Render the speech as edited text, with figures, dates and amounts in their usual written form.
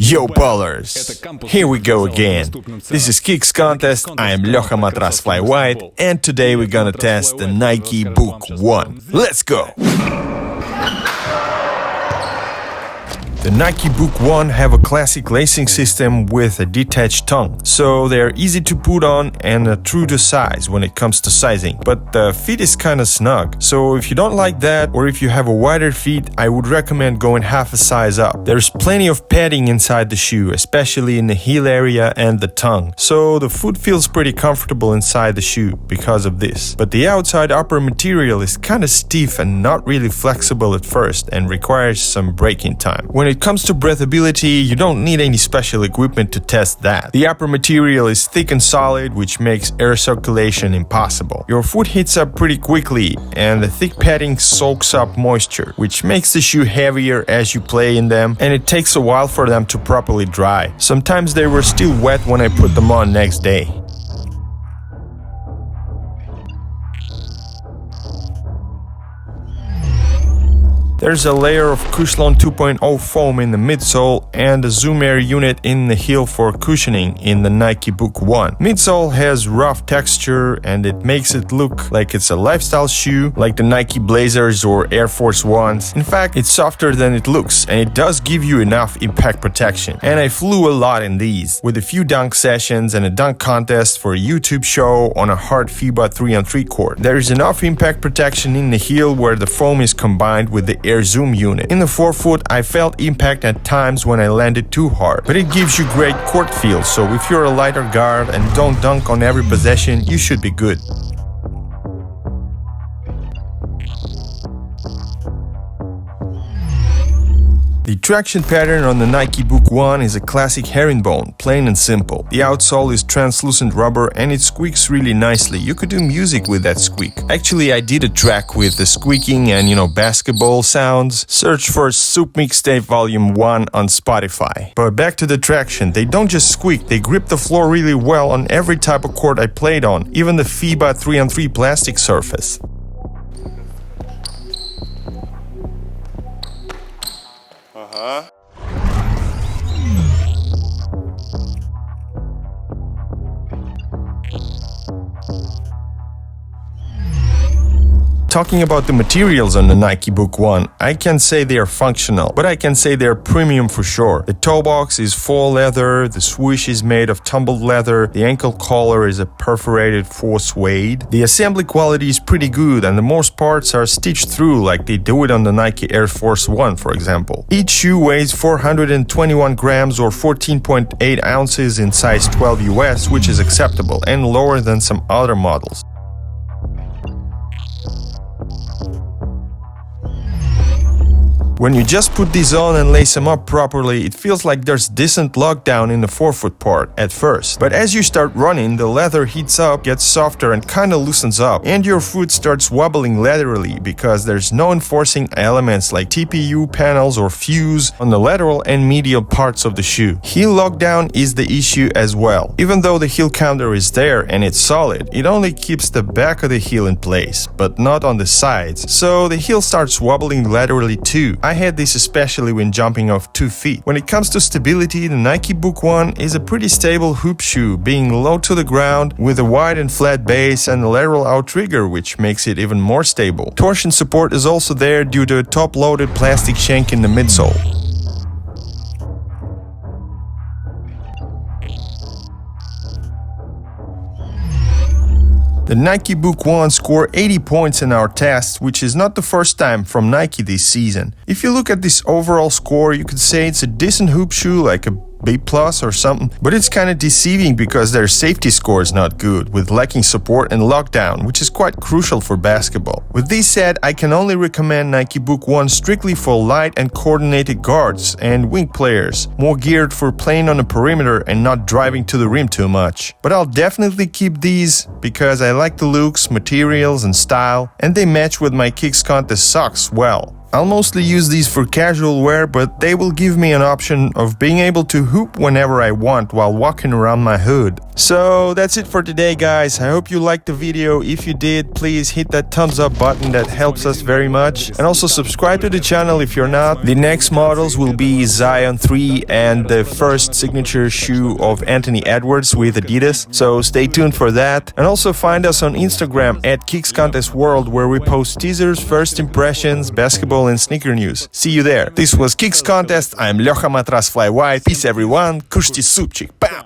Yo ballers! Here we go again. This is Kicks Contest, I am Ljoha Matras Fly White, and today we're gonna test the Nike Book 1. Let's go! The Nike Book 1 have a classic lacing system with a detached tongue, so they're easy to put on and true to size when it comes to sizing. But the fit is kinda snug, so if you don't like that or if you have a wider feet, I would recommend going half a size up. There's plenty of padding inside the shoe, especially in the heel area and the tongue, so the foot feels pretty comfortable inside the shoe because of this. But the outside upper material is kinda stiff and not really flexible at first and requires some braking time. When it comes to breathability, you don't need any special equipment to test that. The upper material is thick and solid, which makes air circulation impossible. Your foot heats up pretty quickly, and the thick padding soaks up moisture, which makes the shoe heavier as you play in them, and it takes a while for them to properly dry. Sometimes they were still wet when I put them on next day. There's a layer of Cushlon 2.0 foam in the midsole and a Zoom Air unit in the heel for cushioning in the Nike Book 1. Midsole has rough texture and it makes it look like it's a lifestyle shoe, like the Nike Blazers or Air Force Ones. In fact, it's softer than it looks and it does give you enough impact protection. And I flew a lot in these, with a few dunk sessions and a dunk contest for a YouTube show on a hard FIBA 3-on-3 court. There is enough impact protection in the heel where the foam is combined with the Air Zoom unit. In the forefoot, I felt impact at times when I landed too hard, but it gives you great court feel, so if you're a lighter guard and don't dunk on every possession, you should be good. The traction pattern on the Nike Book 1 is a classic herringbone, plain and simple. The outsole is translucent rubber and it squeaks really nicely. You could do music with that squeak. Actually, I did a track with the squeaking and, basketball sounds. Search for Soup Mixtape Volume 1 on Spotify. But back to the traction, they don't just squeak, they grip the floor really well on every type of court I played on, even the FIBA 3-on-3 plastic surface. Talking about the materials on the Nike Book 1, I can say they are functional, but I can say they are premium for sure. The toe box is faux leather, the swoosh is made of tumbled leather, the ankle collar is a perforated faux suede. The assembly quality is pretty good and the most parts are stitched through like they do it on the Nike Air Force 1, for example. Each shoe weighs 421 grams or 14.8 ounces in size 12 US, which is acceptable and lower than some other models. When you just put these on and lace them up properly, it feels like there's decent lockdown in the forefoot part at first. But as you start running, the leather heats up, gets softer and kinda loosens up, and your foot starts wobbling laterally because there's no enforcing elements like TPU panels or fuse on the lateral and medial parts of the shoe. Heel lockdown is the issue as well. Even though the heel counter is there and it's solid, it only keeps the back of the heel in place, but not on the sides, so the heel starts wobbling laterally too. I had this especially when jumping off 2 feet. When it comes to stability, the Nike Book 1 is a pretty stable hoop shoe, being low to the ground with a wide and flat base and a lateral outrigger, which makes it even more stable. Torsion support is also there due to a top-loaded plastic shank in the midsole. The Nike Book 1 scored 80 points in our test, which is not the first time from Nike this season. If you look at this overall score, you could say it's a decent hoop shoe, like a B+ or something, but it's kinda deceiving because their safety score is not good, with lacking support and lockdown, which is quite crucial for basketball. With this said, I can only recommend Nike Book 1 strictly for light and coordinated guards and wing players, more geared for playing on the perimeter and not driving to the rim too much. But I'll definitely keep these because I like the looks, materials and style, and they match with my Kicks Contest socks well. I'll mostly use these for casual wear, but they will give me an option of being able to hoop whenever I want while walking around my hood. So that's it for today, guys. I hope you liked the video. If you did, please hit that thumbs up button, that helps us very much. And also subscribe to the channel if you're not. The next models will be Zion 3 and the first signature shoe of Anthony Edwards with Adidas. So stay tuned for that. And also find us on Instagram at Kicks Contest World, where we post teasers, first impressions, basketball and sneaker news. See you there. This was Kicks Contest. I'm Ljocha Matras Fly White. Peace everyone. Kushti Supchik. Bam!